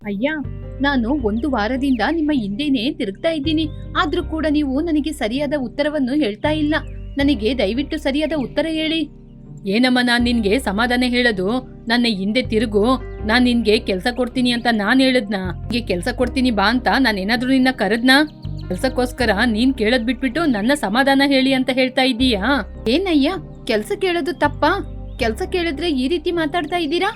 ಅಯ್ಯ, ನಾನು ಒಂದು ವಾರದಿಂದ ನಿಮ್ಮ ಹಿಂದೆನೆ ತಿರುಗ್ತಾ ಇದ್ದೀನಿ. ಆದ್ರೂ ಕೂಡ ನೀವು ನನಗೆ ಸರಿಯಾದ ಉತ್ತರವನ್ನು ಹೇಳ್ತಾ ಇಲ್ಲ. ನನಗೆ ದಯವಿಟ್ಟು ಸರಿಯಾದ ಉತ್ತರ ಹೇಳಿ. ಏನಮ್ಮ ನಾನ್ ನಿನ್ಗೆ ಸಮಾಧಾನ ಹೇಳೋದು? ನನ್ನ ಹಿಂದೆ ತಿರುಗು, ನಾನ್ ನಿನ್ಗೆ ಕೆಲ್ಸ ಕೊಡ್ತೀನಿ ಅಂತ ನಾನ್ ಹೇಳದ್ನ? ಹೀಗೆ ಕೆಲ್ಸ ಕೊಡ್ತೀನಿ ಬಾ ಅಂತ ನಾನೇನಾದ್ರೂ ನಿನ್ನ ಕರೆದ್ನಾ? ಕೆಲ್ಸಕ್ಕೋಸ್ಕರ ನೀನ್ ಕೇಳದ್ ಬಿಟ್ಬಿಟ್ಟು ನನ್ನ ಸಮಾಧಾನ ಹೇಳಿ ಅಂತ ಹೇಳ್ತಾ ಇದ್ದೀಯಾ? ಏನಯ್ಯ, ಕೆಲ್ಸ ಕೇಳೋದು ತಪ್ಪಾ? ಕೆಲ್ಸ ಕೇಳಿದ್ರೆ ಈ ರೀತಿ ಮಾತಾಡ್ತಾ ಇದ್ದೀರಾ?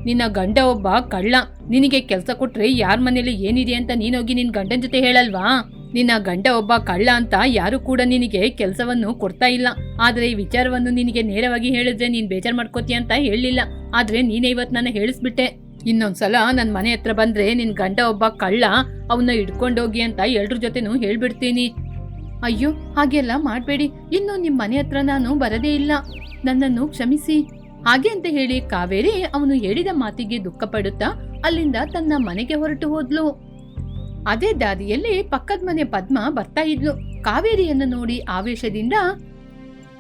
ನಿನ್ನ ಗಂಡ ಒಬ್ಬ ಕಳ್ಳ. ನಿನಗೆ ಕೆಲ್ಸ ಕೊಟ್ರೆ ಯಾರ್ ಮನೇಲಿ ಏನಿದೆ ಅಂತ ನೀನೋಗಿ ನಿನ್ ಗಂಡನ್ ಜೊತೆ ಹೇಳಲ್ವಾ? ನಿನ್ನ ಗಂಡ ಒಬ್ಬ ಕಳ್ಳ ಅಂತ ಯಾರು ಕೂಡ ನಿನಗೆ ಕೆಲ್ಸವನ್ನು ಕೊಡ್ತಾ ಇಲ್ಲ. ಆದ್ರೆ ಈ ವಿಚಾರವನ್ನು ನಿನಗೆ ನೇರವಾಗಿ ಹೇಳಿದ್ರೆ ನೀನ್ ಬೇಜಾರ್ ಮಾಡ್ಕೋತೀಯ ಅಂತ ಹೇಳಿಲ್ಲ. ಆದ್ರೆ ನೀನೇ ಇವತ್ ನನ್ನ ಹೇಳಿಸ್ಬಿಟ್ಟೆ. ಇನ್ನೊಂದ್ಸಲ ನನ್ ಮನೆ ಹತ್ರ ಬಂದ್ರೆ ನಿನ್ ಗಂಡ ಒಬ್ಬ ಕಳ್ಳ, ಅವನ್ನ ಹಿಡ್ಕೊಂಡೋಗಿ ಅಂತ ಎಲ್ರ ಜೊತೆನೂ ಹೇಳ್ಬಿಡ್ತೀನಿ. ಅಯ್ಯೋ, ಹಾಗೆಲ್ಲ ಮಾಡ್ಬೇಡಿ. ಇನ್ನು ನಿಮ್ ಮನೆ ಹತ್ರ ನಾನು ಬರದೇ ಇಲ್ಲ. ನನ್ನನ್ನು ಕ್ಷಮಿಸಿ. ಹಾಗೆ ಅಂತ ಹೇಳಿ ಕಾವೇರಿ ಅವನು ಹೇಳಿದ ಮಾತಿಗೆ ದುಃಖ ಪಡುತ್ತಾ ಅಲ್ಲಿಂದ ತನ್ನ ಮನೆಗೆ ಹೊರಟು ಹೋದ್ಲು. ಅದೇ ದಾರಿಯಲ್ಲಿ ಪಕ್ಕದ ಮನೆ ಪದ್ಮ ಬರ್ತಾ ಇದ್ಲು. ಕಾವೇರಿಯನ್ನು ನೋಡಿ ಆವೇಶದಿಂದ,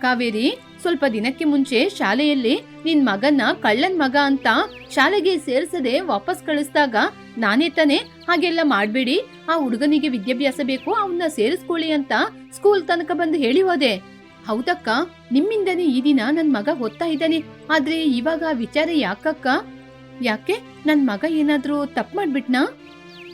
ಕಾವೇರಿ, ಸ್ವಲ್ಪ ದಿನಕ್ಕೆ ಮುಂಚೆ ಶಾಲೆಯಲ್ಲಿ ನಿನ್ ಮಗನ್ನ ಕಳ್ಳನ್ ಮಗ ಅಂತ ಶಾಲೆಗೆ ಸೇರಿಸದೆ ವಾಪಸ್ ಕಳಿಸ್ದಾಗ ನಾನೇ ತಾನೆ ಹಾಗೆಲ್ಲ ಮಾಡ್ಬೇಡಿ, ಆ ಹುಡುಗನಿಗೆ ವಿದ್ಯಾಭ್ಯಾಸ ಬೇಕು, ಅವನ್ನ ಸೇರಿಸ್ಕೊಳ್ಳಿ ಅಂತ ಸ್ಕೂಲ್ ತನಕ ಬಂದು ಹೇಳಿ ಹೋದೆ. ಹೌದಕ್ಕ, ನಿಮ್ಮಿಂದನೇ ಈ ದಿನ ನನ್ ಮಗ ಓದ್ತಾ ಇದ್ದಾನೆ. ಆದ್ರೆ ಇವಾಗ ವಿಚಾರ ಯಾಕಕ್ಕ? ಯಾಕೆ, ನನ್ ಮಗ ಏನಾದ್ರೂ ತಪ್ಪು ಮಾಡ್ಬಿಟ್ನಾ?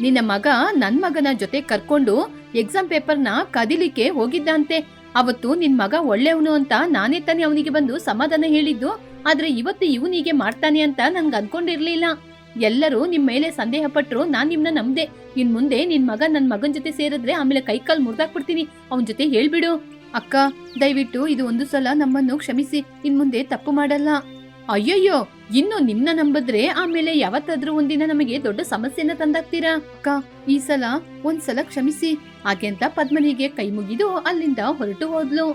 ನಿನ್ನ ಮಗ ನನ್ ಮಗನ ಜೊತೆ ಕರ್ಕೊಂಡು ಎಕ್ಸಾಮ್ ಪೇಪರ್ನ ಕದಿಲಿಕ್ಕೆ ಹೋಗಿದ್ದಂತೆ. ಅವತ್ತು ನಿನ್ ಮಗ ಒಳ್ಳೆಯವನು ಅಂತ ನಾನೇ ತಾನೇ ಅವನಿಗೆ ಬಂದು ಸಮಾಧಾನ ಹೇಳಿದ್ದು. ಆದ್ರೆ ಇವತ್ತು ಇವನಿಗೆ ಮಾಡ್ತಾನೆ ಅಂತ ನನ್ಗೆ ಅನ್ಕೊಂಡಿರ್ಲಿಲ್ಲ. ಎಲ್ಲರೂ ನಿಮ್ ಮೇಲೆ ಸಂದೇಹ ಪಟ್ರು, ನಾನ್ ನಿಮ್ನ ನಂಬ್ದೆ. ಇನ್ ಮುಂದೆ ನಿನ್ ಮಗ ನನ್ ಮಗನ್ ಜೊತೆ ಸೇರಿದ್ರೆ ಆಮೇಲೆ ಕೈಕಾಲ್ ಮುರ್ದಾಕ್ಬಿಡ್ತೀನಿ. ಅವನ್ ಜೊತೆ ಹೇಳ್ಬಿಡು. ಅಕ್ಕ, ದಯವಿಟ್ಟು ಇದು ಒಂದು ಸಲ ನಮ್ಮನ್ನು ಕ್ಷಮಿಸಿ. ಇನ್ ಮುಂದೆ ತಪ್ಪು ಮಾಡಲ್ಲ. ಅಯ್ಯಯ್ಯೋ, ಇನ್ನು ನಿಮ್ನ ನಂಬಿದ್ರೆ ಆಮೇಲೆ ಯಾವತ್ತಾದ್ರೂ ಒಂದಿನ ನಮಗೆ ದೊಡ್ಡ ಸಮಸ್ಯೆನ ತಂದಾಕ್ತೀರಾ. ಅಕ್ಕ, ಈ ಸಲ ಒಂದ್ಸಲ ಕ್ಷಮಿಸಿ. ಹಾಗೆಂತ ಪದ್ಮನಿಗೆ ಕೈ ಮುಗಿದು ಅಲ್ಲಿಂದ ಹೊರಟು ಹೋದ್ಲು.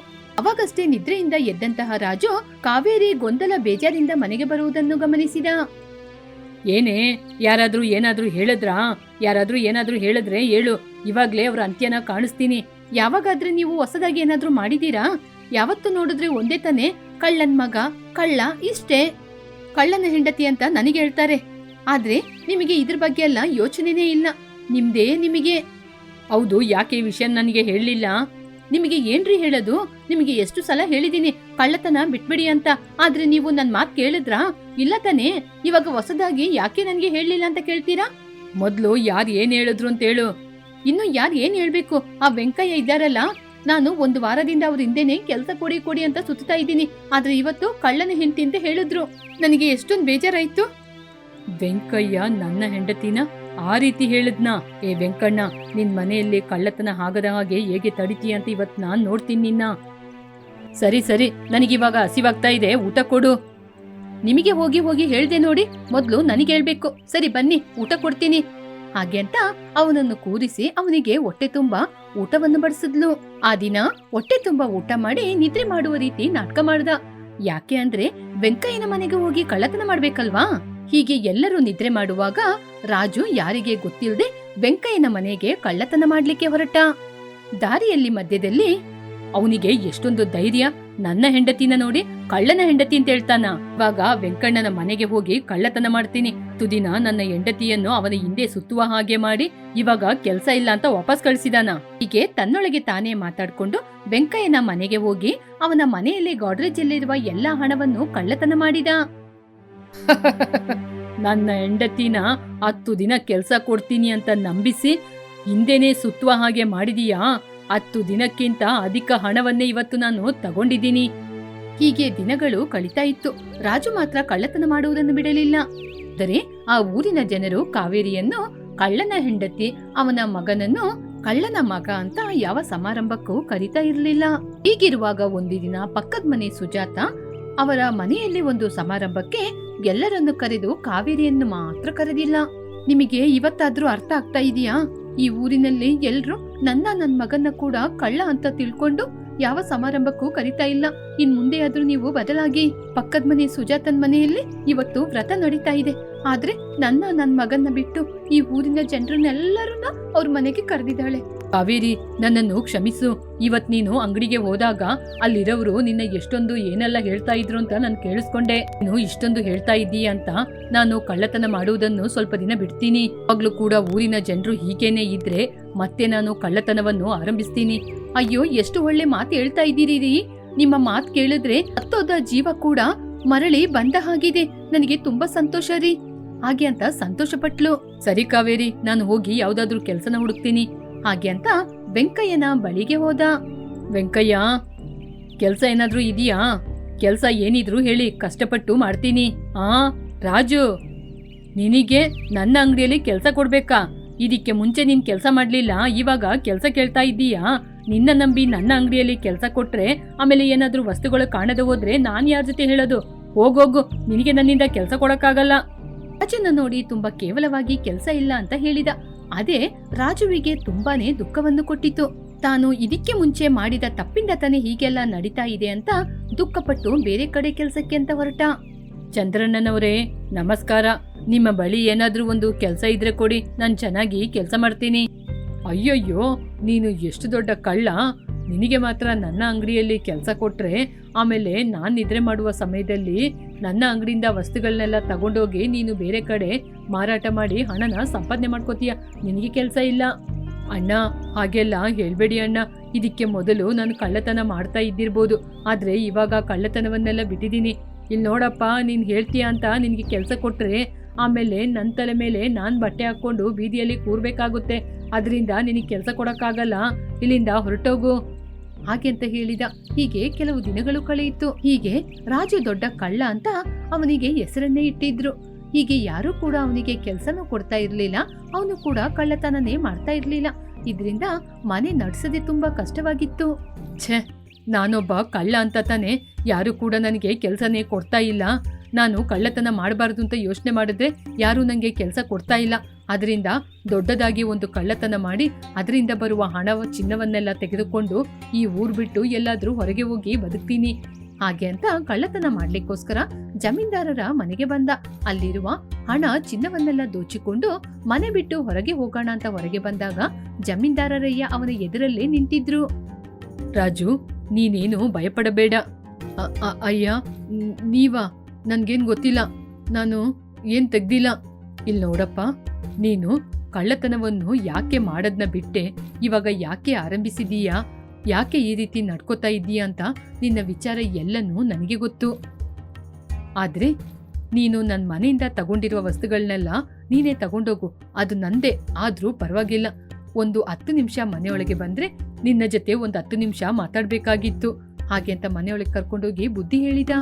ಅವಾಗಷ್ಟೇ ನಿದ್ರೆಯಿಂದ ಎದ್ದಂತಹ ರಾಜು ಕಾವೇರಿ ಗೊಂದಲ ಬೇಜಾರಿಂದ ಮನೆಗೆ ಬರುವುದನ್ನು ಗಮನಿಸಿದ. ಏನೇ, ಯಾರಾದ್ರೂ ಏನಾದ್ರೂ ಹೇಳಿದ್ರಾ? ಯಾರಾದ್ರೂ ಏನಾದ್ರೂ ಹೇಳಿದ್ರೆ ಹೇಳು, ಇವಾಗ್ಲೇ ಅವ್ರ ಅಂತ್ಯನ ಕಾಣಿಸ್ತೀನಿ. ಯಾವಾಗಾದ್ರೆ ನೀವು ಹೊಸದಾಗಿ ಏನಾದ್ರೂ ಮಾಡಿದೀರಾ? ಯಾವತ್ತು ನೋಡಿದ್ರೆ ಒಂದೇ ತಾನೆ, ಕಳ್ಳನ್ ಮಗ, ಕಳ್ಳ, ಇಷ್ಟೇ. ಕಳ್ಳನ ಹೆಂಡತಿ ಅಂತ ನನಗೆ ಹೇಳ್ತಾರೆ. ಆದ್ರೆ ನಿಮಗೆ ಇದ್ರ ಬಗ್ಗೆ ಎಲ್ಲ ಯೋಚನೆನೇ ಇಲ್ಲ. ನಿಮ್ದೇ ನಿಮಗೆ. ಹೌದು, ಯಾಕೆ ಈ ವಿಷಯ ನನಗೆ ಹೇಳಲಿಲ್ಲ? ನಿಮಗೆ ಏನ್ರಿ ಹೇಳೋದು? ನಿಮಗೆ ಎಷ್ಟು ಸಲ ಹೇಳಿದೀನಿ ಕಳ್ಳತನ ಬಿಟ್ಬಿಡಿ ಅಂತ. ಆದ್ರೆ ನೀವು ನನ್ ಮಾತ್ ಕೇಳಿದ್ರಾ? ಇಲ್ಲ ತಾನೆ. ಇವಾಗ ಹೊಸದಾಗಿ ಯಾಕೆ ನನ್ಗೆ ಹೇಳಲಿಲ್ಲ ಅಂತ ಕೇಳ್ತೀರಾ? ಮೊದ್ಲು ಯಾರು ಏನ್ ಹೇಳಿದ್ರು ಅಂತ ಹೇಳು. ಇನ್ನು ಯಾರು ಏನ್ ಹೇಳ್ಬೇಕು? ಆ ವೆಂಕಯ್ಯ ಇದ್ದಾರಲ್ಲ, ನಾನು ಒಂದು ವಾರದಿಂದ ಅವ್ರ ಹಿಂದೆನೆ ಕೆಲ್ಸ ಕೊಡಿ ಕೊಡಿ ಅಂತ ಸುತ್ತಾ ಇದ್ದೀನಿ. ಆದ್ರೆ ಇವತ್ತು ಕಳ್ಳನ ಹೆಂಡತಿ ಅಂತ ಹೇಳಿದ್ರು. ನನಗೆ ಎಷ್ಟೊಂದು ಬೇಜಾರಾಯ್ತು. ವೆಂಕಯ್ಯ ನನ್ನ ಹೆಂಡತಿನ ಆ ರೀತಿ ಹೇಳಿದ್ನ? ಏ ವೆಂಕಣ್ಣ, ನಿನ್ ಮನೆಯಲ್ಲಿ ಕಳ್ಳತನ ಆಗದ ಹಾಗೆ ಹೇಗೆ ತಡಿತೀಯ ಅಂತ ಇವತ್ ನಾನ್ ನೋಡ್ತೀನಿ ನಿನ್ನ. ಸರಿ ಸರಿ, ನನಗಿವಾಗ ಹಸಿವಾಗ್ತಾ ಇದೆ, ಊಟ ಕೊಡು. ನಿಮಗೆ ಹೋಗಿ ಹೋಗಿ ಹೇಳ್ದೆ ನೋಡಿ, ಮೊದ್ಲು ನನಗೆ ಹೇಳ್ಬೇಕು. ಸರಿ ಬನ್ನಿ, ಊಟ ಕೊಡ್ತೀನಿ. ಹಾಗೆ ಅಂತ ಅವನನ್ನು ಕೂರಿಸಿ ಅವನಿಗೆ ಹೊಟ್ಟೆ ತುಂಬಾ ಊಟವನ್ನು ಬಡಿಸಿದ್ಲು. ಆ ದಿನ ಹೊಟ್ಟೆ ತುಂಬಾ ಊಟ ಮಾಡಿ ನಿದ್ರೆ ಮಾಡುವ ರೀತಿ ನಾಟಕ ಮಾಡ್ದ. ಯಾಕೆ ಅಂದ್ರೆ ವೆಂಕಯ್ಯನ ಮನೆಗೆ ಹೋಗಿ ಕಳ್ಳತನ ಮಾಡ್ಬೇಕಲ್ವಾ. ಹೀಗೆ ಎಲ್ಲರೂ ನಿದ್ರೆ ಮಾಡುವಾಗ ರಾಜು ಯಾರಿಗೆ ಗೊತ್ತಿಲ್ಲದೆ ವೆಂಕಯ್ಯನ ಮನೆಗೆ ಕಳ್ಳತನ ಮಾಡ್ಲಿಕ್ಕೆ ಹೊರಟ. ದಾರಿಯಲ್ಲಿ ಮಧ್ಯದಲ್ಲಿ ಅವನಿಗೆ ಎಷ್ಟೊಂದು ಧೈರ್ಯ, ನನ್ನ ಹೆಂಡತಿನ ನೋಡಿ ಕಳ್ಳನ ಹೆಂಡತಿ ಅಂತ ಹೇಳ್ತಾನ. ಇವಾಗ ವೆಂಕಣ್ಣನ ಮನೆಗೆ ಹೋಗಿ ಕಳ್ಳತನ ಮಾಡ್ತೀನಿ. ತುದಿನ ನನ್ನ ಹೆಂಡತಿಯನ್ನು ಅವನ ಹಿಂದೆ ಸುತ್ತುವ ಹಾಗೆ ಮಾಡಿ ಇವಾಗ ಕೆಲ್ಸ ಇಲ್ಲ ಅಂತ ವಾಪಸ್ ಕಳಿಸಿದಾನ. ಹೀಗೆ ತನ್ನೊಳಗೆ ತಾನೇ ಮಾತಾಡ್ಕೊಂಡು ವೆಂಕಯ್ಯನ ಮನೆಗೆ ಹೋಗಿ ಅವನ ಮನೆಯಲ್ಲಿ ಗಾಡ್ರೇಜ್ ಅಲ್ಲಿರುವ ಎಲ್ಲಾ ಹಣವನ್ನು ಕಳ್ಳತನ ಮಾಡಿದ. ನನ್ನ ಹೆಂಡತಿನ 10 ದಿನ ಕೆಲ್ಸ ಕೊಡ್ತೀನಿ ಅಂತ ನಂಬಿಸಿ ಹಿಂದೆನೆ ಸುತ್ತುವ ಹಾಗೆ ಮಾಡಿದೀಯಾ? 10 ದಿನಕ್ಕಿಂತ ಅಧಿಕ ಹಣವನ್ನೇ ಇವತ್ತು ನಾನು ತಗೊಂಡಿದ್ದೀನಿ. ಹೀಗೆ ದಿನಗಳು ಕಳೀತಾ ಇತ್ತು. ರಾಜು ಮಾತ್ರ ಕಳ್ಳತನ ಮಾಡುವುದನ್ನು ಬಿಡಲಿಲ್ಲ. ಆದರೆ ಆ ಊರಿನ ಜನರು ಕಾವೇರಿಯನ್ನು ಕಳ್ಳನ ಹೆಂಡತಿ, ಅವನ ಮಗನನ್ನು ಕಳ್ಳನ ಮಗ ಅಂತ ಯಾವ ಸಮಾರಂಭಕ್ಕೂ ಕರೀತಾ ಇರಲಿಲ್ಲ. ಹೀಗಿರುವಾಗ ಒಂದು ದಿನ ಪಕ್ಕದ ಮನೆ ಸುಜಾತ ಅವರ ಮನೆಯಲ್ಲಿ ಒಂದು ಸಮಾರಂಭಕ್ಕೆ ಎಲ್ಲರನ್ನು ಕರೆದು ಕಾವೇರಿಯನ್ನು ಮಾತ್ರ ಕರೆದಿಲ್ಲ. ನಿಮಗೆ ಇವತ್ತಾದ್ರೂ ಅರ್ಥ ಆಗ್ತಾ ಇದೆಯಾ? ಈ ಊರಿನಲ್ಲಿ ಎಲ್ರು ನನ್ನ ಮಗನ್ನ ಕೂಡ ಕಳ್ಳ ಅಂತ ತಿಳ್ಕೊಂಡು ಯಾವ ಸಮಾರಂಭಕ್ಕೂ ಕರಿತಾ ಇಲ್ಲ. ಇನ್ ಮುಂದೆ ಆದ್ರೂ ನೀವು ಬದಲಾಗಿ. ಪಕ್ಕದ ಮನೆ ಸುಜಾತನ್ ಮನೆಯಲ್ಲಿ ಇವತ್ತು ವ್ರತ ನಡೀತಾ ಇದೆ. ಆದ್ರೆ ನನ್ನ ಮಗನ್ನ ಬಿಟ್ಟು ಈ ಊರಿನ ಜನರನ್ನೆಲ್ಲರನ್ನ ಅವ್ರ ಮನೆಗೆ ಕರೆದಿದ್ದಾಳೆ. ಕಾವೇರಿ, ನನ್ನನ್ನು ಕ್ಷಮಿಸು. ಇವತ್ ನೀನು ಅಂಗಡಿಗೆ ಹೋದಾಗ ಅಲ್ಲಿರೋರು ನಿನ್ನ ಎಷ್ಟೊಂದು ಏನೆಲ್ಲ ಹೇಳ್ತಾ ಇದ್ರು ಅಂತ ನಾನು ಕೇಳಿಸ್ಕೊಂಡೆ. ನೀನು ಇಷ್ಟೊಂದು ಹೇಳ್ತಾ ಇದ್ದೀಯ ಅಂತ ನಾನು ಕಳ್ಳತನ ಮಾಡುವುದನ್ನು ಸ್ವಲ್ಪ ದಿನ ಬಿಡ್ತೀನಿ. ಆಗ್ಲೂ ಕೂಡ ಊರಿನ ಜನರು ಹೀಗೇನೆ ಇದ್ರೆ ಮತ್ತೆ ನಾನು ಕಳ್ಳತನವನ್ನು ಆರಂಭಿಸ್ತೀನಿ. ಅಯ್ಯೋ, ಎಷ್ಟು ಒಳ್ಳೆ ಮಾತು ಹೇಳ್ತಾ ಇದ್ದೀರಿ. ನಿಮ್ಮ ಮಾತು ಕೇಳಿದ್ರೆ ಹತ್ತೋದ ಜೀವ ಕೂಡ ಮರಳಿ ಬಂದ ಹಾಗಿದೆ. ನನಗೆ ತುಂಬಾ ಸಂತೋಷ ರೀ. ಹಾಗೆ ಅಂತ ಸಂತೋಷ ಪಟ್ಲು. ಸರಿ ಕಾವೇರಿ, ನಾನು ಹೋಗಿ ಯಾವ್ದಾದ್ರು ಕೆಲ್ಸನ ಹುಡುಕ್ತೀನಿ. ಹಾಗೆ ಅಂತ ವೆಂಕಯ್ಯನ ಬಳಿಗೆ ಹೋದ. ವೆಂಕಯ್ಯ, ಕೆಲ್ಸ ಏನಾದ್ರೂ ಇದೆಯಾ? ಕೆಲ್ಸ ಏನಿದ್ರು ಹೇಳಿ, ಕಷ್ಟಪಟ್ಟು ಮಾಡ್ತೀನಿ. ರಾಜು, ನಿನಗೆ ನನ್ನ ಅಂಗಡಿಯಲ್ಲಿ ಕೆಲ್ಸ ಕೊಡ್ಬೇಕಾ? ಇದಕ್ಕೆ ಮುಂಚೆ ನೀನ್ ಕೆಲ್ಸ ಮಾಡ್ಲಿಲ್ಲ, ಇವಾಗ ಕೆಲ್ಸ ಕೇಳ್ತಾ ಇದ್ದೀಯಾ? ನಿನ್ನ ನಂಬಿ ನನ್ನ ಅಂಗಡಿಯಲ್ಲಿ ಕೆಲ್ಸ ಕೊಟ್ರೆ ಆಮೇಲೆ ಏನಾದ್ರೂ ವಸ್ತುಗಳು ಕಾಣದೆ ಹೋದ್ರೆ ನಾನ್ ಯಾರ ಜೊತೆ ಹೇಳೋದು? ಹೋಗೋಗು, ನಿನಗೆ ನನ್ನಿಂದ ಕೆಲ್ಸ ಕೊಡಕ್ಕಾಗಲ್ಲ. ರಾಜನ ನೋಡಿ ತುಂಬಾ ಕೇವಲವಾಗಿ ಕೆಲ್ಸ ಇಲ್ಲ ಅಂತ ಹೇಳಿದ. ಅದೇ ರಾಜುವಿಗೆ ತುಂಬಾನೇ ದುಃಖವನ್ನು ಕೊಟ್ಟಿತು. ತಾನು ಇದಕ್ಕೆ ಮುಂಚೆ ಮಾಡಿದ ತಪ್ಪಿಂದ ತಾನೇ ಹೀಗೆಲ್ಲ ನಡೀತಾ ಇದೆ ಅಂತ ದುಃಖಪಟ್ಟು ಬೇರೆ ಕಡೆ ಕೆಲ್ಸಕ್ಕೆ ಅಂತ ಹೊರಟ. ಚಂದ್ರಣ್ಣನವರೇ, ನಮಸ್ಕಾರ. ನಿಮ್ಮ ಬಳಿ ಏನಾದ್ರೂ ಒಂದು ಕೆಲ್ಸ ಇದ್ರೆ ಕೊಡಿ, ನಾನ್ ಚೆನ್ನಾಗಿ ಕೆಲ್ಸ ಮಾಡ್ತೀನಿ. ಅಯ್ಯಯ್ಯೋ, ನೀನು ಎಷ್ಟು ದೊಡ್ಡ ಕಳ್ಳ! ನಿನಗೆ ಮಾತ್ರ ನನ್ನ ಅಂಗಡಿಯಲ್ಲಿ ಕೆಲಸ ಕೊಟ್ರೆ ಆಮೇಲೆ ನಾನ್ ನಿದ್ರೆ ಮಾಡುವ ಸಮಯದಲ್ಲಿ ನನ್ನ ಅಂಗಡಿಯಿಂದ ವಸ್ತುಗಳನ್ನೆಲ್ಲ ತಗೊಂಡೋಗಿ ನೀನು ಬೇರೆ ಕಡೆ ಮಾರಾಟ ಮಾಡಿ ಹಣನ ಸಂಪಾದನೆ ಮಾಡ್ಕೋತೀಯ. ನಿನಗೆ ಕೆಲಸ ಇಲ್ಲ. ಅಣ್ಣ, ಹಾಗೆಲ್ಲ ಹೇಳ್ಬೇಡಿ ಅಣ್ಣ. ಇದಕ್ಕೆ ಮೊದಲು ನಾನು ಕಳ್ಳತನ ಮಾಡ್ತಾ ಇದ್ದಿರ್ಬೋದು, ಆದ್ರೆ ಇವಾಗ ಕಳ್ಳತನವನ್ನೆಲ್ಲ ಬಿಟ್ಟಿದ್ದೀನಿ. ಇಲ್ಲಿ ನೋಡಪ್ಪ, ನೀನ್ ಹೇಳ್ತೀಯ ಅಂತ ನಿನ್ಗೆ ಕೆಲಸ ಕೊಟ್ರೆ ಆಮೇಲೆ ನನ್ನ ತಲೆ ಮೇಲೆ ನಾನ್ ಬಟ್ಟೆ ಹಾಕೊಂಡು ಬೀದಿಯಲ್ಲಿ ಕೂರ್ಬೇಕಾಗುತ್ತೆ. ಅದರಿಂದ ನಿನಗೆ ಕೆಲಸ ಕೊಡಕ್ಕಾಗಲ್ಲ, ಇಲ್ಲಿಂದ ಹೊರಟೋಗು. ಹಾಗೆ ಅಂತ ಹೇಳಿದ. ಹೀಗೆ ಕೆಲವು ದಿನಗಳು ಕಳೆಯಿತು. ಹೀಗೆ ರಾಜು ದೊಡ್ಡ ಕಳ್ಳ ಅಂತ ಅವನಿಗೆ ಹೆಸರನ್ನೇ ಇಟ್ಟಿದ್ರು. ಹೀಗೆ ಯಾರು ಕೂಡ ಅವನಿಗೆ ಕೆಲಸನೂ ಕೊಡ್ತಾ ಇರ್ಲಿಲ್ಲ, ಅವನು ಕೂಡ ಕಳ್ಳತನನೇ ಮಾಡ್ತಾ ಇರ್ಲಿಲ್ಲ. ಇದರಿಂದ ಮನೆ ನಡ್ಸದೆ ತುಂಬಾ ಕಷ್ಟವಾಗಿತ್ತು. ಛೇ, ನಾನೊಬ್ಬ ಕಳ್ಳ ಅಂತ ತಾನೆ ಯಾರು ಕೂಡ ನನಗೆ ಕೆಲಸನೇ ಕೊಡ್ತಾ ಇಲ್ಲ. ನಾನು ಕಳ್ಳತನ ಮಾಡಬಾರ್ದು ಅಂತ ಯೋಚನೆ ಮಾಡಿದ್ರೆ ಯಾರೂ ನನಗೆ ಕೆಲಸ ಕೊಡ್ತಾ ಇಲ್ಲ. ಅದರಿಂದ ದೊಡ್ಡದಾಗಿ ಒಂದು ಕಳ್ಳತನ ಮಾಡಿ ಅದರಿಂದ ಬರುವ ಹಣ ಚಿನ್ನವನ್ನೆಲ್ಲ ತೆಗೆದುಕೊಂಡು ಈ ಊರು ಬಿಟ್ಟು ಎಲ್ಲಾದ್ರೂ ಹೊರಗೆ ಹೋಗಿ ಬದುಕ್ತೀನಿ. ಹಾಗೆ ಅಂತ ಕಳ್ಳತನ ಮಾಡ್ಲಿಕ್ಕೋಸ್ಕರ ಜಮೀನ್ದಾರರ ಮನೆಗೆ ಬಂದ. ಅಲ್ಲಿರುವ ಹಣ ಚಿನ್ನವನ್ನೆಲ್ಲ ದೋಚಿಕೊಂಡು ಮನೆ ಬಿಟ್ಟು ಹೊರಗೆ ಹೋಗೋಣ ಅಂತ ಹೊರಗೆ ಬಂದಾಗ ಜಮೀನ್ದಾರರಯ್ಯ ಅವನ ಎದುರಲ್ಲೇ ನಿಂತಿದ್ರು. ರಾಜು, ನೀನೇನು ಭಯಪಡಬೇಡ. ಅಯ್ಯ, ನೀವಾ? ನನ್ಗೇನ್ ಗೊತ್ತಿಲ್ಲ, ನಾನು ಏನ್ ತೆಗ್ದಿಲ್ಲ. ಇಲ್ಲಿ ನೋಡಪ್ಪ, ನೀನು ಕಳ್ಳತನವನ್ನು ಯಾಕೆ ಮಾಡದ್ನ ಬಿಟ್ಟೆ ಇವಾಗ ಯಾಕೆ ಆರಂಭಿಸಿದೀಯಾ, ಯಾಕೆ ಈ ರೀತಿ ನಡ್ಕೋತಾ ಇದ್ದೀಯಾ ಅಂತ ನಿನ್ನ ವಿಚಾರ ಎಲ್ಲನೂ ನನಗೆ ಗೊತ್ತು. ಆದ್ರೆ ನೀನು ನನ್ನ ಮನೆಯಿಂದ ತಗೊಂಡಿರುವ ವಸ್ತುಗಳನ್ನೆಲ್ಲ ನೀನೇ ತಗೊಂಡೋಗು, ಅದು ನಂದೇ. ಆದ್ರೂ ಪರವಾಗಿಲ್ಲ, ಒಂದು 10 ನಿಮಿಷ ಮನೆಯೊಳಗೆ ಬಂದ್ರೆ ನಿನ್ನ ಜೊತೆ ಒಂದು 10 ನಿಮಿಷ ಮಾತಾಡ್ಬೇಕಾಗಿತ್ತು. ಹಾಗೆ ಅಂತ ಮನೆಯೊಳಗೆ ಕರ್ಕೊಂಡೋಗಿ ಬುದ್ಧಿ ಹೇಳಿದ.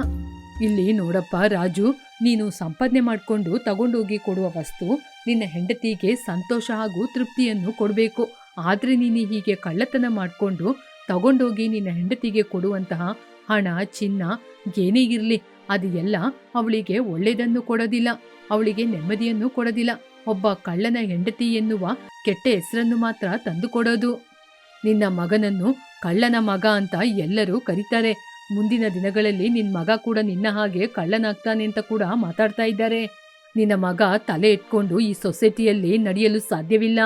ಇಲ್ಲಿ ನೋಡಪ್ಪ ರಾಜು, ನೀನು ಸಂಪಾದನೆ ಮಾಡಿಕೊಂಡು ತಗೊಂಡೋಗಿ ಕೊಡುವ ವಸ್ತು ನಿನ್ನ ಹೆಂಡತಿಗೆ ಸಂತೋಷ ಹಾಗೂ ತೃಪ್ತಿಯನ್ನು ಕೊಡಬೇಕು. ಆದ್ರೆ ನೀನು ಹೀಗೆ ಕಳ್ಳತನ ಮಾಡಿಕೊಂಡು ತಗೊಂಡೋಗಿ ನಿನ್ನ ಹೆಂಡತಿಗೆ ಕೊಡುವಂತಹ ಹಣ, ಚಿನ್ನ ಏನೇ ಇರಲಿ ಅದು ಎಲ್ಲ ಅವಳಿಗೆ ಒಳ್ಳೆಯದನ್ನು ಕೊಡೋದಿಲ್ಲ, ಅವಳಿಗೆ ನೆಮ್ಮದಿಯನ್ನು ಕೊಡೋದಿಲ್ಲ. ಒಬ್ಬ ಕಳ್ಳನ ಹೆಂಡತಿ ಎನ್ನುವ ಕೆಟ್ಟ ಹೆಸರನ್ನು ಮಾತ್ರ ತಂದು ಕೊಡೋದು. ನಿನ್ನ ಮಗನನ್ನು ಕಳ್ಳನ ಮಗ ಅಂತ ಎಲ್ಲರೂ ಕರೀತಾರೆ. ಮುಂದಿನ ದಿನಗಳಲ್ಲಿ ನಿನ್ನ ಮಗ ಕೂಡ ನಿನ್ನ ಹಾಗೆ ಕಳ್ಳನಾಗ್ತಾನೆ ಅಂತ ಕೂಡ ಮಾತಾಡ್ತಾ ಇದ್ದಾರೆ. ನಿನ್ನ ಮಗ ತಲೆ ಎತ್ಕೊಂಡು ಈ ಸೊಸೈಟಿಯಲ್ಲಿ ನಡೆಯಲು ಸಾಧ್ಯವಿಲ್ಲ.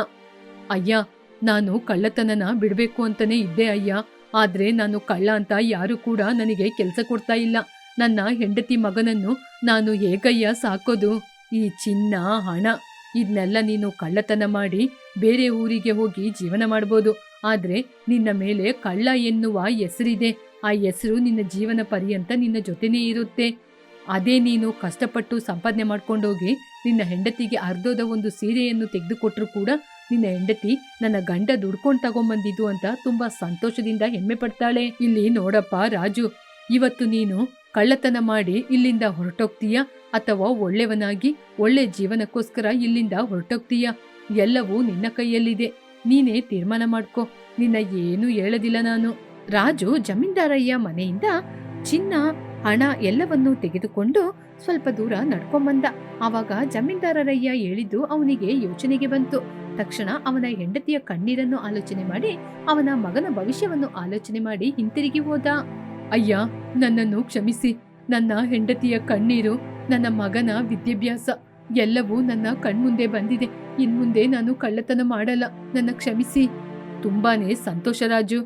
ಅಯ್ಯ, ನಾನು ಕಳ್ಳತನನ ಬಿಡಬೇಕು ಅಂತಾನೆ ಇದ್ದೆ ಅಯ್ಯ. ಆದ್ರೆ ನಾನು ಕಳ್ಳ ಅಂತ ಯಾರು ಕೂಡ ನನಗೆ ಕೆಲಸ ಕೊಡ್ತಾ ಇಲ್ಲ. ನನ್ನ ಹೆಂಡತಿ ಮಗನನ್ನು ನಾನು ಹೇಗಯ್ಯ ಸಾಕೋದು? ಈ ಚಿನ್ನ, ಹಣ ಇದನ್ನೆಲ್ಲ ನೀನು ಕಳ್ಳತನ ಮಾಡಿ ಬೇರೆ ಊರಿಗೆ ಹೋಗಿ ಜೀವನ ಮಾಡ್ಬೋದು. ಆದ್ರೆ ನಿನ್ನ ಮೇಲೆ ಕಳ್ಳ ಎನ್ನುವ ಹೆಸರಿದೆ. ಆ ಹೆಸರು ನಿನ್ನ ಜೀವನ ಪರ್ಯಂತ ನಿನ್ನ ಜೊತೆನೇ ಇರುತ್ತೆ. ಅದೇ ನೀನು ಕಷ್ಟಪಟ್ಟು ಸಂಪಾದನೆ ಮಾಡ್ಕೊಂಡೋಗಿ ನಿನ್ನ ಹೆಂಡತಿಗೆ ಅರ್ಧದ ಒಂದು ಸೀರೆಯನ್ನು ತೆಗೆದುಕೊಟ್ರು ಕೂಡ ನಿನ್ನ ಹೆಂಡತಿ ನನ್ನ ಗಂಡ ದುಡ್ಕೊಂಡು ತಗೊಂಬಂದಿದ್ದು ಅಂತ ತುಂಬಾ ಸಂತೋಷದಿಂದ ಹೆಮ್ಮೆ ಪಡ್ತಾಳೆ. ಇಲ್ಲಿ ನೋಡಪ್ಪ ರಾಜು, ಇವತ್ತು ನೀನು ಕಳ್ಳತನ ಮಾಡಿ ಇಲ್ಲಿಂದ ಹೊರಟೋಗ್ತೀಯಾ ಅಥವಾ ಒಳ್ಳೆಯವನಾಗಿ ಒಳ್ಳೆ ಜೀವನಕ್ಕೋಸ್ಕರ ಇಲ್ಲಿಂದ ಹೊರಟೋಗ್ತೀಯಾ? ಎಲ್ಲವೂ ನಿನ್ನ ಕೈಯಲ್ಲಿದೆ. ನೀನೇ ತೀರ್ಮಾನ ಮಾಡ್ಕೊ. ನಿನ್ನ ಏನೂ ಹೇಳೋದಿಲ್ಲ ನಾನು. ರಾಜು ಜಮೀನ್ದಾರಯ್ಯ ಮನೆಯಿಂದ ಚಿನ್ನ, ಹಣ ಎಲ್ಲವನ್ನೂ ತೆಗೆದುಕೊಂಡು ಸ್ವಲ್ಪ ದೂರ ನಡ್ಕೊಂಬಂದ. ಆವಾಗ ಜಮೀನ್ದಾರರಯ್ಯ ಹೇಳಿದ್ದು ಅವನಿಗೆ ಯೋಚನೆಗೆ ಬಂತು. ತಕ್ಷಣ ಅವನ ಹೆಂಡತಿಯ ಕಣ್ಣೀರನ್ನು ಆಲೋಚನೆ ಮಾಡಿ ಅವನ ಮಗನ ಭವಿಷ್ಯವನ್ನು ಆಲೋಚನೆ ಮಾಡಿ ಹಿಂತಿರುಗಿ ಹೋದ. ಅಯ್ಯ, ನನ್ನನ್ನು ಕ್ಷಮಿಸಿ. ನನ್ನ ಹೆಂಡತಿಯ ಕಣ್ಣೀರು, ನನ್ನ ಮಗನ ವಿದ್ಯಾಭ್ಯಾಸ ಎಲ್ಲವೂ ನನ್ನ ಕಣ್ಮುಂದೆ ಬಂದಿದೆ. ಇನ್ಮುಂದೆ ನಾನು ಕಳ್ಳತನ ಮಾಡಲ್ಲ. ನನ್ನ ಕ್ಷಮಿಸಿ. ತುಂಬಾನೇ ಸಂತೋಷ ರಾಜು.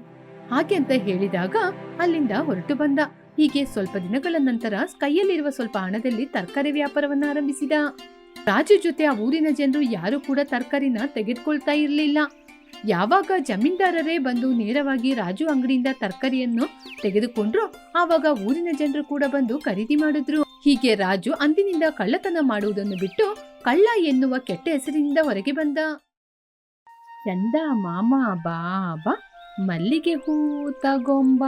ಹಾಗೆ ಅಂತ ಹೇಳಿದಾಗ ಅಲ್ಲಿಂದ ಹೊರಟು ಬಂದ. ಹೀಗೆ ಸ್ವಲ್ಪ ದಿನಗಳ ನಂತರ ಕೈಯಲ್ಲಿರುವ ಸ್ವಲ್ಪ ಹಣದಲ್ಲಿ ತರಕಾರಿ ವ್ಯಾಪಾರವನ್ನ ಆರಂಭಿಸಿದ. ರಾಜು ಜೊತೆ ಆ ಊರಿನ ಜನರು ಯಾರು ಕೂಡ ತರಕಾರಿನ ತೆಗೆದುಕೊಳ್ತಾ ಇರಲಿಲ್ಲ. ಯಾವಾಗ ಜಮೀನ್ದಾರರೇ ಬಂದು ನೇರವಾಗಿ ರಾಜು ಅಂಗಡಿಯಿಂದ ತರಕಾರಿಯನ್ನು ತೆಗೆದುಕೊಂಡ್ರು, ಆವಾಗ ಊರಿನ ಜನರು ಕೂಡ ಬಂದು ಖರೀದಿ ಮಾಡಿದ್ರು. ಹೀಗೆ ರಾಜು ಅಂದಿನಿಂದ ಕಳ್ಳತನ ಮಾಡುವುದನ್ನು ಬಿಟ್ಟು ಕಳ್ಳ ಎನ್ನುವ ಕೆಟ್ಟ ಹೆಸರಿನಿಂದ ಹೊರಗೆ ಬಂದ. ಚಂದ ಮಾಮ ಬಾಬಾ ಮಲ್ಲಿಗೆ ಹೂ ತಗೊಂಬ,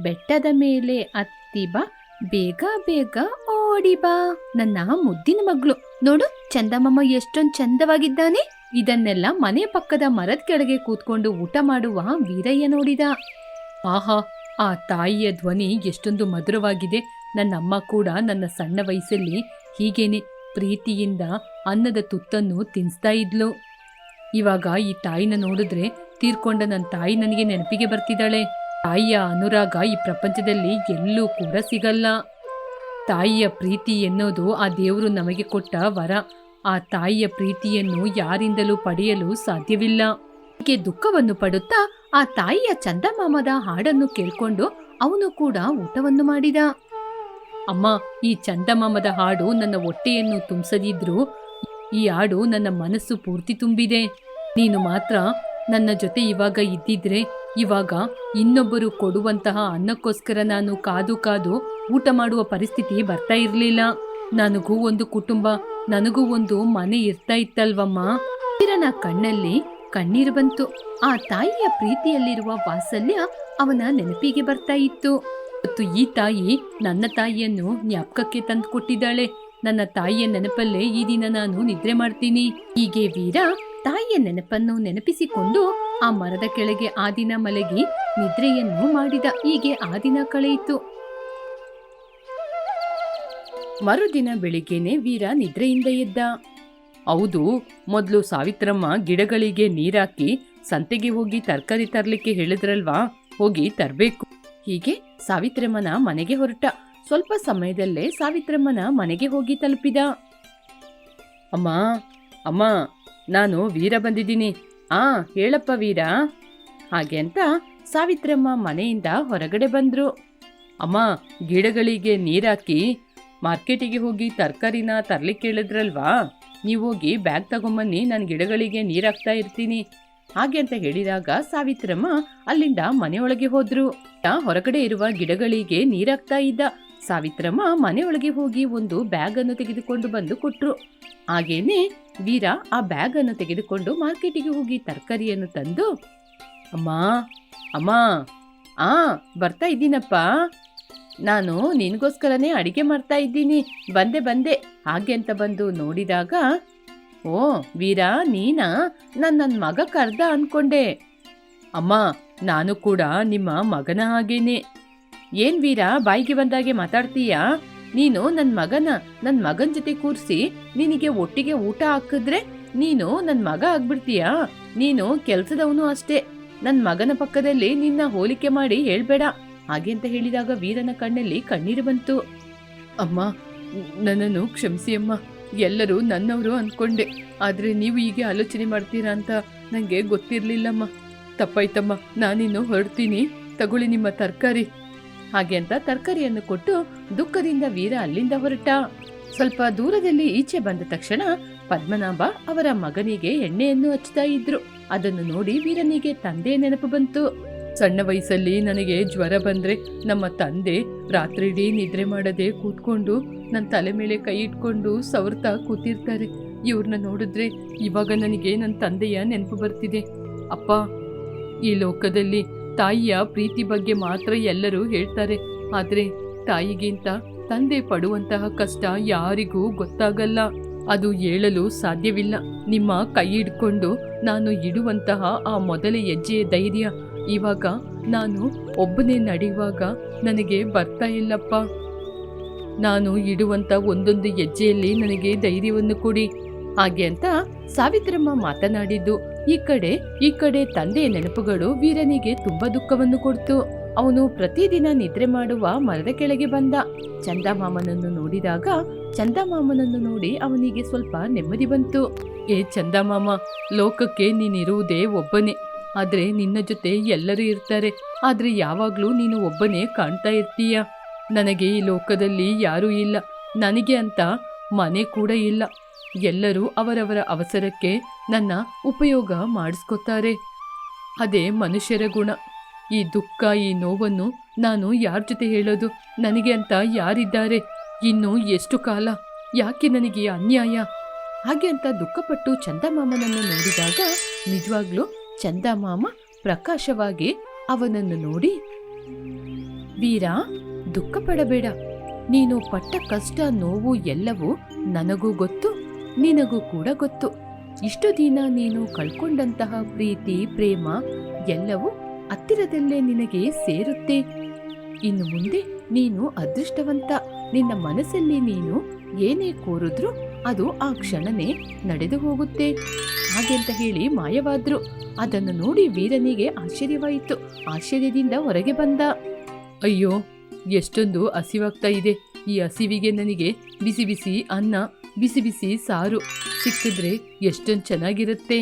ಬೆಟ್ಟದ ಮೇಲೆ ಹತ್ತಿ ಬಾ, ಬೇಗ ಬೇಗ ಓಡಿ ಬಾ. ನನ್ನ ಮುದ್ದಿನ ಮಗಳು ನೋಡು, ಚಂದಮಾಮ ಎಷ್ಟೊಂದು ಚಂದವಾಗಿದ್ದಾನೆ. ಇದನ್ನೆಲ್ಲ ಮನೆ ಪಕ್ಕದ ಮರದ ಕೆಳಗೆ ಕೂತ್ಕೊಂಡು ಊಟ ಮಾಡುವ ವೀರಯ್ಯ ನೋಡಿದ. ಆಹಾ, ಆ ತಾಯಿಯ ಧ್ವನಿ ಎಷ್ಟೊಂದು ಮಧುರವಾಗಿದೆ. ನನ್ನಮ್ಮ ಕೂಡ ನನ್ನ ಸಣ್ಣ ವಯಸ್ಸಲ್ಲಿ ಹೀಗೇನೆ ಪ್ರೀತಿಯಿಂದ ಅನ್ನದ ತುತ್ತನ್ನು ತಿನ್ಸ್ತಾ ಇದ್ಲು. ಇವಾಗ ಈ ತಾಯಿನ ನೋಡಿದ್ರೆ ತೀರ್ಕೊಂಡ ನನ್ನ ತಾಯಿ ನನಗೆ ನೆನಪಿಗೆ ಬರ್ತಿದ್ದಾಳೆ. ತಾಯಿಯ ಅನುರಾಗ ಈ ಪ್ರಪಂಚದಲ್ಲಿ ಎಲ್ಲೂ ಕೂಡ ಸಿಗಲ್ಲ. ತಾಯಿಯ ಪ್ರೀತಿ ಎನ್ನೋದು ಆ ದೇವರು ನಮಗೆ ಕೊಟ್ಟ ವರ. ಆ ತಾಯಿಯ ಪ್ರೀತಿಯನ್ನು ಯಾರಿಂದಲೂ ಪಡೆಯಲು ಸಾಧ್ಯವಿಲ್ಲ. ಹೀಗೆ ದುಃಖವನ್ನು ಪಡುತ್ತಾ ಆ ತಾಯಿಯ ಚಂದಮಾಮದ ಹಾಡನ್ನು ಕೇಳ್ಕೊಂಡು ಅವನು ಕೂಡ ಊಟವನ್ನು ಮಾಡಿದ. ಅಮ್ಮ, ಈ ಚಂದಮಾಮದ ಹಾಡು ನನ್ನ ಹೊಟ್ಟೆಯನ್ನು ತುಂಬಿಸದಿದ್ರು ಈ ಹಾಡು ನನ್ನ ಮನಸ್ಸು ಪೂರ್ತಿ ತುಂಬಿದೆ. ನೀನು ಮಾತ್ರ ನನ್ನ ಜೊತೆ ಇವಾಗ ಇದ್ದಿದ್ರೆ ಇವಾಗ ಇನ್ನೊಬ್ಬರು ಕೊಡುವಂತಹ ಅನ್ನಕ್ಕೋಸ್ಕರ ನಾನು ಕಾದು ಕಾದು ಊಟ ಮಾಡುವ ಪರಿಸ್ಥಿತಿ ಬರ್ತಾ ಇರಲಿಲ್ಲ. ನನಗೂ ಒಂದು ಕುಟುಂಬ, ನನಗೂ ಒಂದು ಮನೆ ಇರ್ತಾ ಇತ್ತಲ್ವಮ್ಮ. ವೀರನ ಕಣ್ಣಲ್ಲಿ ಕಣ್ಣೀರು ಬಂತು. ಆ ತಾಯಿಯ ಪ್ರೀತಿಯಲ್ಲಿರುವ ವಾತ್ಸಲ್ಯ ಅವನ ನೆನಪಿಗೆ ಬರ್ತಾ ಇತ್ತು. ಮತ್ತು ಈ ತಾಯಿ ನನ್ನ ತಾಯಿಯನ್ನು ಜ್ಞಾಪಕಕ್ಕೆ ತಂದು ಕೊಟ್ಟಿದ್ದಾಳೆ. ನನ್ನ ತಾಯಿಯ ನೆನಪಲ್ಲೇ ಈ ದಿನ ನಾನು ನಿದ್ರೆ ಮಾಡ್ತೀನಿ. ಹೀಗೆ ವೀರ ತಾಯಿಯ ನೆನಪನ್ನು ನೆನಪಿಸಿಕೊಂಡು ಆ ಮರದ ಕೆಳಗೆ ಆ ದಿನ ಮಲಗಿ ನಿದ್ರೆಯನ್ನು ಮಾಡಿದ. ಹೀಗೆ ಆ ದಿನ ಕಳೆಯಿತು. ಮರುದಿನ ಬೆಳಿಗ್ಗೆನೆ ವೀರ ನಿದ್ರೆಯಿಂದ ಎದ್ದ. ಹೌದು, ಮೊದಲು ಸಾವಿತ್ರಮ್ಮ ಗಿಡಗಳಿಗೆ ನೀರಾಕಿ ಸಂತೆಗೆ ಹೋಗಿ ತರಕಾರಿ ತರ್ಲಿಕ್ಕೆ ಹೇಳಿದ್ರಲ್ವಾ, ಹೋಗಿ ತರಬೇಕು. ಹೀಗೆ ಸಾವಿತ್ರಮ್ಮನ ಮನೆಗೆ ಹೊರಟ. ಸ್ವಲ್ಪ ಸಮಯದಲ್ಲೇ ಸಾವಿತ್ರಮ್ಮನ ಮನೆಗೆ ಹೋಗಿ ತಲುಪಿದ. ಅಮ್ಮ ಅಮ್ಮ, ನಾನು ವೀರ ಬಂದಿದ್ದೀನಿ. ಹೇಳಪ್ಪ ವೀರ. ಹಾಗೆ ಅಂತ ಸಾವಿತ್ರಮ್ಮ ಮನೆಯಿಂದ ಹೊರಗಡೆ ಬಂದ್ರು. ಅಮ್ಮ, ಗಿಡಗಳಿಗೆ ನೀರಾಕಿ ಮಾರ್ಕೆಟಿಗೆ ಹೋಗಿ ತರಕಾರಿನ ತರ್ಲಿಕ್ಕೆ ಹೇಳಿದ್ರಲ್ವಾ, ನೀವು ಹೋಗಿ ಬ್ಯಾಗ್ ತಗೊಂಬನ್ನಿ, ನಾನು ಗಿಡಗಳಿಗೆ ನೀರಾಕ್ತಾ ಇರ್ತೀನಿ. ಹಾಗೆ ಅಂತ ಹೇಳಿದಾಗ ಸಾವಿತ್ರಮ್ಮ ಅಲ್ಲಿಂದ ಮನೆಯೊಳಗೆ ಹೋದ್ರು. ಹೊರಗಡೆ ಇರುವ ಗಿಡಗಳಿಗೆ ನೀರಾಕ್ತಾ ಇದ್ದ. ಸಾವಿತ್ರಮ್ಮ ಮನೆಯೊಳಗೆ ಹೋಗಿ ಒಂದು ಬ್ಯಾಗ್ ಅನ್ನು ತೆಗೆದುಕೊಂಡು ಬಂದು ಕೊಟ್ರು. ಹಾಗೇನೆ ವೀರ ಆ ಬ್ಯಾಗ್ ಅನ್ನು ತೆಗೆದುಕೊಂಡು ಮಾರ್ಕೆಟಿಗೆ ಹೋಗಿ ತರಕಾರಿಯನ್ನು ತಂದು, ಅಮ್ಮ ಅಮ್ಮ ಬರ್ತಾ ಇದ್ದೀನಪ್ಪ, ನಾನು ನಿನಗೋಸ್ಕರನೇ ಅಡಿಗೆ ಮಾಡ್ತಾ ಇದ್ದೀನಿ, ಬಂದೆ ಹಾಗೆ ಅಂತ ಬಂದು ನೋಡಿದಾಗ, ಓ ವೀರ ನೀನಾ, ನನ್ನ ಮಗ ಕರ್ದ ಅನ್ಕೊಂಡೆ. ಅಮ್ಮ, ನಾನು ಕೂಡ ನಿಮ್ಮ ಮಗನ ಹಾಗೇನೆ. ಏನ್ ವೀರ ಬಾಯಿಗೆ ಬಂದಾಗೆ ಮಾತಾಡ್ತೀಯಾ? ನೀನು ನನ್ನ ಮಗನ ಜೊತೆ ಕೂರಿಸಿ ನಿನಗೆ ಒಟ್ಟಿಗೆ ಊಟ ಹಾಕಿದ್ರೆ ನೀನು ನನ್ನ ಮಗ ಆಗ್ಬಿಡ್ತೀಯಾ? ನೀನು ಕೆಲ್ಸದವನು ಅಷ್ಟೇ. ನನ್ನ ಮಗನ ಪಕ್ಕದಲ್ಲಿ ನಿನ್ನ ಹೋಲಿಕೆ ಮಾಡಿ ಹೇಳ್ಬೇಡ. ಹಾಗೆ ಅಂತ ಹೇಳಿದಾಗ ವೀರನ ಕಣ್ಣಲ್ಲಿ ಕಣ್ಣೀರು ಬಂತು. ಅಮ್ಮ, ನನ್ನನ್ನು ಕ್ಷಮಿಸಿ ಅಮ್ಮ, ಎಲ್ಲರೂ ನನ್ನವರು ಅನ್ಕೊಂಡೆ, ಆದ್ರೆ ನೀವು ಹೀಗೆ ಆಲೋಚನೆ ಮಾಡ್ತೀರಾ ಅಂತ ನಂಗೆ ಗೊತ್ತಿರ್ಲಿಲ್ಲಮ್ಮ. ತಪ್ಪಾಯ್ತಮ್ಮ, ನಾನಿನ್ನು ಹೊರಡ್ತೀನಿ, ತಗೊಳ್ಳಿ ನಿಮ್ಮ ತರಕಾರಿ. ಹಾಗೆ ಅಂತ ತರಕಾರಿಯನ್ನು ಕೊಟ್ಟು ದುಃಖದಿಂದ ವೀರ ಅಲ್ಲಿಂದ ಹೊರಟ. ಸ್ವಲ್ಪ ದೂರದಲ್ಲಿ ಈಚೆ ಬಂದ ತಕ್ಷಣ ಪದ್ಮನಾಭ ಅವರ ಮಗನಿಗೆ ಎಣ್ಣೆಯನ್ನು ಹಚ್ಚುತ್ತಾ ಇದ್ರು. ಅದನ್ನು ನೋಡಿ ವೀರನಿಗೆ ತಂದೆ ನೆನಪು ಬಂತು. ಸಣ್ಣ ವಯಸ್ಸಲ್ಲಿ ನನಗೆ ಜ್ವರ ಬಂದ್ರೆ ನಮ್ಮ ತಂದೆ ರಾತ್ರಿಡೀ ನಿದ್ರೆ ಮಾಡದೆ ಕೂತ್ಕೊಂಡು ನನ್ನ ತಲೆ ಮೇಲೆ ಕೈ ಇಟ್ಕೊಂಡು ಸವರ್ತಾ ಕೂತಿರ್ತಾರೆ. ಇವ್ರನ್ನ ನೋಡಿದ್ರೆ ಇವಾಗ ನನಗೆ ನನ್ನ ತಂದೆಯ ನೆನಪು ಬರ್ತಿದೆ. ಅಪ್ಪ, ಈ ಲೋಕದಲ್ಲಿ ತಾಯಿಯ ಪ್ರೀತಿ ಬಗ್ಗೆ ಮಾತ್ರ ಎಲ್ಲರೂ ಹೇಳ್ತಾರೆ, ಆದ್ರೆ ತಾಯಿಗಿಂತ ತಂದೆ ಪಡುವಂತಹ ಕಷ್ಟ ಯಾರಿಗೂ ಗೊತ್ತಾಗಲ್ಲ. ಅದು ಹೇಳಲು ಸಾಧ್ಯವಿಲ್ಲ. ನಿಮ್ಮ ಕೈ ಹಿಡ್ಕೊಂಡು ನಾನು ಇಡುವಂತಹ ಆ ಮೊದಲ ಹೆಜ್ಜೆಯ ಧೈರ್ಯ ಇವಾಗ ನಾನು ಒಬ್ಬನೇ ನಡೆಯುವಾಗ ನನಗೆ ಬರ್ತಾ ಇಲ್ಲಪ್ಪ. ನಾನು ಇಡುವಂತ ಒಂದೊಂದು ಹೆಜ್ಜೆಯಲ್ಲಿ ನನಗೆ ಧೈರ್ಯವನ್ನು ಕೊಡಿ. ಹಾಗೆ ಅಂತ ಸಾವಿತ್ರಮ್ಮ ಮಾತನಾಡಿದ್ದು ಈ ಕಡೆ ತಂದೆಯ ನೆನಪುಗಳು ವೀರನಿಗೆ ತುಂಬಾ ದುಃಖವನ್ನು ಕೊಡ್ತು. ಅವನು ಪ್ರತಿದಿನ ನಿದ್ರೆ ಮಾಡುವ ಮರದ ಕೆಳಗೆ ಬಂದ. ಚಂದಮಾಮನನ್ನು ನೋಡಿದಾಗ ಚಂದಮಾಮನನ್ನು ನೋಡಿ ಅವನಿಗೆ ಸ್ವಲ್ಪ ನೆಮ್ಮದಿ ಬಂತು. ಏ ಚಂದಮಾಮ, ಲೋಕಕ್ಕೆ ನೀನಿರುವುದೇ ಒಬ್ಬನೇ, ಆದ್ರೆ ನಿನ್ನ ಜೊತೆ ಎಲ್ಲರೂ ಇರ್ತಾರೆ, ಆದ್ರೆ ಯಾವಾಗ್ಲೂ ನೀನು ಒಬ್ಬನೇ ಕಾಣ್ತಾ ಇರ್ತೀಯ. ನನಗೆ ಈ ಲೋಕದಲ್ಲಿ ಯಾರೂ ಇಲ್ಲ, ನನಗೆ ಅಂತ ಮನೆ ಕೂಡ ಇಲ್ಲ. ಎಲ್ಲರೂ ಅವರವರ ಅವಸರಕ್ಕೆ ನನ್ನ ಉಪಯೋಗ ಮಾಡಿಸ್ಕೊತಾರೆ. ಅದೇ ಮನುಷ್ಯರ ಗುಣ. ಈ ದುಃಖ, ಈ ನೋವನ್ನು ನಾನು ಯಾರ ಜೊತೆ ಹೇಳೋದು? ನನಗೆ ಅಂತ ಯಾರಿದ್ದಾರೆ? ಇನ್ನು ಎಷ್ಟು ಕಾಲ? ಯಾಕೆ ನನಗೆ ಈ ಅನ್ಯಾಯ? ಹಾಗೆ ಅಂತ ದುಃಖಪಟ್ಟು ಚಂದಮಾಮನನ್ನು ನೋಡಿದಾಗ ನಿಜವಾಗ್ಲೂ ಚಂದಮಾಮ ಪ್ರಕಾಶವಾಗಿ ಅವನನ್ನು ನೋಡಿ, ವೀರ, ದುಃಖ ಪಡಬೇಡ. ನೀನು ಪಟ್ಟ ಕಷ್ಟ, ನೋವು ಎಲ್ಲವೂ ನನಗೂ ಗೊತ್ತು, ನಿನಗೂ ಕೂಡ ಗೊತ್ತು. ಇಷ್ಟು ದಿನ ನೀನು ಕಳ್ಕೊಂಡಂತಹ ಪ್ರೀತಿ, ಪ್ರೇಮ ಎಲ್ಲವೂ ಹತ್ತಿರದಲ್ಲೇ ನಿನಗೆ ಸೇರುತ್ತೆ. ಇನ್ನು ಮುಂದೆ ನೀನು ಅದೃಷ್ಟವಂತ. ನಿನ್ನ ಮನಸ್ಸಲ್ಲಿ ನೀನು ಏನೇ ಕೋರಿದ್ರೂ ಅದು ಆ ಕ್ಷಣನೇ ನಡೆದು ಹೋಗುತ್ತೆ. ಹಾಗೆಂತ ಹೇಳಿ ಮಾಯವಾದ್ರು. ಅದನ್ನು ನೋಡಿ ವೀರನಿಗೆ ಆಶ್ಚರ್ಯವಾಯಿತು. ಆಶ್ಚರ್ಯದಿಂದ ಹೊರಗೆ ಬಂದ. ಅಯ್ಯೋ, ಎಷ್ಟೊಂದು ಹಸಿವಾಗ್ತಾ ಇದೆ. ಈ ಹಸಿವಿಗೆ ನನಗೆ ಬಿಸಿ ಬಿಸಿ ಅನ್ನ, ಬಿಸಿ ಬಿಸಿ ಸಾರು ಸಿಕ್ಕಿದ್ರೆ ಎಷ್ಟೊಂದು ಚೆನ್ನಾಗಿರುತ್ತೆ.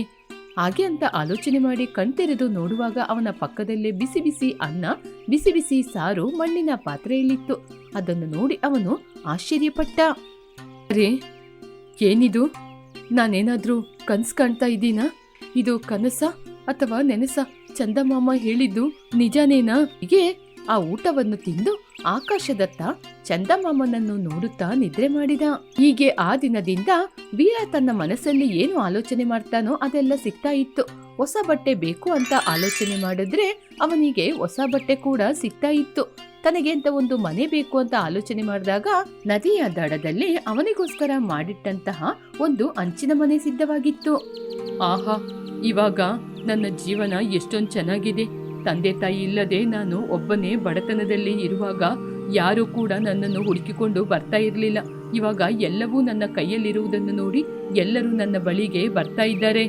ಹಾಗೆ ಅಂತ ಆಲೋಚನೆ ಮಾಡಿ ಕಣ್ತೆರೆದು ನೋಡುವಾಗ ಅವನ ಪಕ್ಕದಲ್ಲೇ ಬಿಸಿ ಬಿಸಿ ಅನ್ನ, ಬಿಸಿ ಬಿಸಿ ಸಾರು ಮಣ್ಣಿನ ಪಾತ್ರೆಯಲ್ಲಿತ್ತು. ಅದನ್ನು ನೋಡಿ ಅವನು ಆಶ್ಚರ್ಯಪಟ್ಟ. ಅರೆ, ಏನಿದು? ನಾನೇನಾದ್ರೂ ಕನ್ಸು ಕಾಣ್ತಾ ಇದ್ದೀನಾ? ಇದು ಕನಸ ಅಥವಾ ನೆನಸ? ಚಂದಮಾಮ ಹೇಳಿದ್ದು ನಿಜಾನೇನಾ? ಹೀಗೆ ಆ ಊಟವನ್ನು ತಿಂದು ಆಕಾಶದತ್ತ ಚಂದಮಾಮನನ್ನು ನೋಡುತ್ತಾ ನಿದ್ರೆ ಮಾಡಿದ. ಹೀಗೆ ಆ ದಿನದಿಂದ ವೀರ ತನ್ನ ಮನಸ್ಸಲ್ಲಿ ಏನು ಆಲೋಚನೆ ಮಾಡ್ತಾನೋ ಅದೆಲ್ಲ ಸಿಗ್ತಾ ಇತ್ತು. ಹೊಸ ಬಟ್ಟೆ ಬೇಕು ಅಂತ ಆಲೋಚನೆ ಮಾಡಿದ್ರೆ ಅವನಿಗೆ ಹೊಸ ಬಟ್ಟೆ ಕೂಡ ಸಿಗ್ತಾ ಇತ್ತು. ತನಗೆ ಅಂತ ಒಂದು ಮನೆ ಬೇಕು ಅಂತ ಆಲೋಚನೆ ಮಾಡಿದಾಗ ನದಿಯ ದಡದಲ್ಲಿ ಅವನಿಗೋಸ್ಕರ ಮಾಡಿಟ್ಟಂತಹ ಒಂದು ಅಂಚಿನ ಮನೆ ಸಿದ್ಧವಾಗಿತ್ತು. ಆಹಾ, ಇವಾಗ ನನ್ನ ಜೀವನ ಎಷ್ಟೊಂದು ಚೆನ್ನಾಗಿದೆ. ತಂದೆ ತಾಯಿ ಇಲ್ಲದೆ ನಾನು ಒಬ್ಬನೇ ಬಡತನದಲ್ಲಿ ಇರುವಾಗ ಯಾರೂ ಕೂಡ ನನ್ನನ್ನು ಹುಡುಕಿಕೊಂಡು ಬರ್ತಾ ಇರಲಿಲ್ಲ. ಇವಾಗ ಎಲ್ಲವೂ ನನ್ನ ಕೈಯಲ್ಲಿರುವುದನ್ನು ನೋಡಿ ಎಲ್ಲರೂ ನನ್ನ ಬಳಿಗೆ ಬರ್ತಾ ಇದ್ದಾರೆ.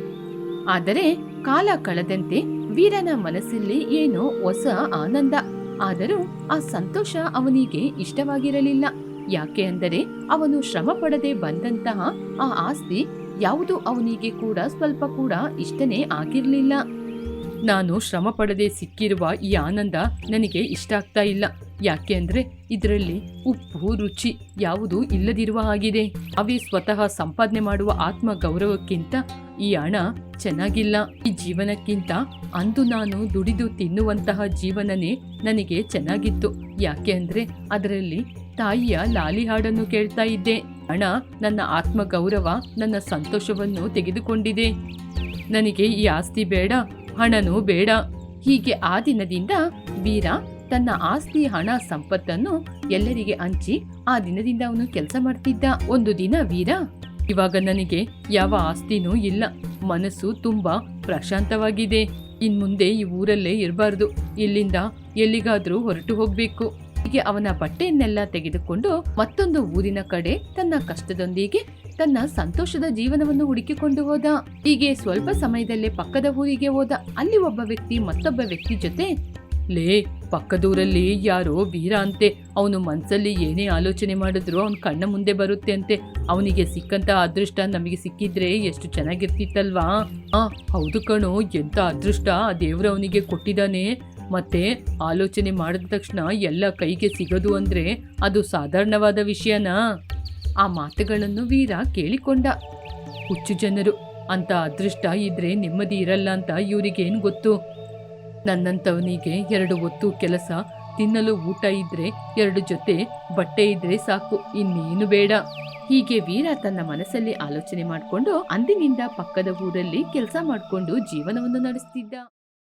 ಆದರೆ ಕಾಲ ಕಳೆದಂತೆ ವೀರನ ಮನಸ್ಸಲ್ಲಿ ಏನೋ ಹೊಸ ಆನಂದ. ಆದರೂ ಆ ಸಂತೋಷ ಅವನಿಗೆ ಇಷ್ಟವಾಗಿರಲಿಲ್ಲ. ಯಾಕೆ ಅಂದರೆ ಅವನು ಶ್ರಮ ಪಡದೆ ಬಂದಂತಹ ಆ ಆಸ್ತಿ ಯಾವುದು ಅವನಿಗೆ ಕೂಡ ಸ್ವಲ್ಪ ಕೂಡ ಇಷ್ಟನೇ ಆಗಿರ್ಲಿಲ್ಲ. ನಾನು ಶ್ರಮ ಪಡದೆ ಸಿಕ್ಕಿರುವ ಈ ಆನಂದ ನನಗೆ ಇಷ್ಟ ಆಗ್ತಾ ಇಲ್ಲ. ಯಾಕೆ ಅಂದ್ರೆ ಇದರಲ್ಲಿ ಉಪ್ಪು, ರುಚಿ ಯಾವುದೂ ಇಲ್ಲದಿರುವ ಹಾಗಿದೆ. ಅವೇ ಸ್ವತಃ ಸಂಪಾದನೆ ಮಾಡುವ ಆತ್ಮ ಗೌರವಕ್ಕಿಂತ ಈ ಹಣ ಚೆನ್ನಾಗಿಲ್ಲ. ಈ ಜೀವನಕ್ಕಿಂತ ಅಂದು ನಾನು ದುಡಿದು ತಿನ್ನುವಂತಹ ಜೀವನನೇ ನನಗೆ ಚೆನ್ನಾಗಿತ್ತು. ಯಾಕೆ ಅಂದ್ರೆ ಅದರಲ್ಲಿ ತಾಯಿಯ ಲಾಲಿ ಹಾಡನ್ನು ಕೇಳ್ತಾ ಇದ್ದೆ. ಹಣ ನನ್ನ ಆತ್ಮ ಗೌರವ, ನನ್ನ ಸಂತೋಷವನ್ನು ತೆಗೆದುಕೊಂಡಿದೆ. ನನಗೆ ಈ ಆಸ್ತಿ ಬೇಡ, ಹಣನೂ ಬೇಡ. ಹೀಗೆ ಆ ದಿನದಿಂದ ವೀರ ತನ್ನ ಆಸ್ತಿ, ಹಣ, ಸಂಪತ್ತನ್ನು ಎಲ್ಲರಿಗೆ ಹಂಚಿ ಆ ದಿನದಿಂದ ಅವನು ಕೆಲಸ ಮಾಡ್ತಿದ್ದ. ಒಂದು ದಿನ ವೀರ, ಇವಾಗ ನನಗೆ ಯಾವ ಆಸ್ತಿನೂ ಇಲ್ಲ, ಮನಸ್ಸು ತುಂಬಾ ಪ್ರಶಾಂತವಾಗಿದೆ. ಇನ್ಮುಂದೆ ಈ ಊರಲ್ಲೇ ಇರಬಾರ್ದು, ಇಲ್ಲಿಂದ ಎಲ್ಲಿಗಾದ್ರೂ ಹೊರಟು ಹೋಗ್ಬೇಕು. ಹೀಗೆ ಅವನ ಬಟ್ಟೆಯನ್ನೆಲ್ಲ ತೆಗೆದುಕೊಂಡು ಮತ್ತೊಂದು ಊರಿನ ಕಡೆ ತನ್ನ ಕಷ್ಟದೊಂದಿಗೆ ತನ್ನ ಸಂತೋಷದ ಜೀವನವನ್ನು ಹುಡುಕಿಕೊಂಡು ಹೋದ. ಹೀಗೆ ಸ್ವಲ್ಪ ಸಮಯದಲ್ಲೇ ಪಕ್ಕದ ಊರಿಗೆ ಹೋದ. ಅಲ್ಲಿ ಒಬ್ಬ ವ್ಯಕ್ತಿ ಮತ್ತೊಬ್ಬ ವ್ಯಕ್ತಿ ಜೊತೆ, ಲೇ, ಪಕ್ಕದೂರಲ್ಲಿ ಯಾರೋ ವೀರ ಅಂತೆ. ಅವನು ಮನ್ಸಲ್ಲಿ ಏನೇ ಆಲೋಚನೆ ಮಾಡಿದ್ರು ಅವನ ಕಣ್ಣ ಮುಂದೆ ಬರುತ್ತೆ ಅಂತೆ. ಅವನಿಗೆ ಸಿಕ್ಕಂತ ಅದೃಷ್ಟ ನಮಗೆ ಸಿಕ್ಕಿದ್ರೆ ಎಷ್ಟು ಚೆನ್ನಾಗಿರ್ತಿತ್ತಲ್ವಾ? ಹೌದು ಕಣೋ, ಎಂತ ಅದೃಷ್ಟ ಆ ದೇವ್ರು ಅವನಿಗೆ ಕೊಟ್ಟಿದ್ದಾನೆ. ಮತ್ತೆ ಆಲೋಚನೆ ಮಾಡಿದ ತಕ್ಷಣ ಎಲ್ಲ ಕೈಗೆ ಸಿಗೋದು ಅಂದ್ರೆ ಅದು ಸಾಧಾರಣವಾದ ವಿಷಯನಾ? ಆ ಮಾತುಗಳನ್ನು ವೀರ ಕೇಳಿಕೊಂಡ. ಹುಚ್ಚು ಜನರು, ಅಂತ ಅದೃಷ್ಟ ಇದ್ರೆ ನೆಮ್ಮದಿ ಇರಲ್ಲ ಅಂತ ಇವರಿಗೇನು ಗೊತ್ತು? ನನ್ನಂತವನಿಗೆ 2 ಹೊತ್ತು ಕೆಲಸ, ತಿನ್ನಲು ಊಟ ಇದ್ರೆ 2 ಜೊತೆ ಬಟ್ಟೆ ಇದ್ರೆ ಸಾಕು, ಇನ್ನೇನು ಬೇಡ. ಹೀಗೆ ವೀರ ತನ್ನ ಮನಸ್ಸಲ್ಲಿ ಆಲೋಚನೆ ಮಾಡಿಕೊಂಡು ಅಂದಿನಿಂದ ಪಕ್ಕದ ಊರಲ್ಲಿ ಕೆಲಸ ಮಾಡಿಕೊಂಡು ಜೀವನವನ್ನು ನಡೆಸ್ತಿದ್ದ.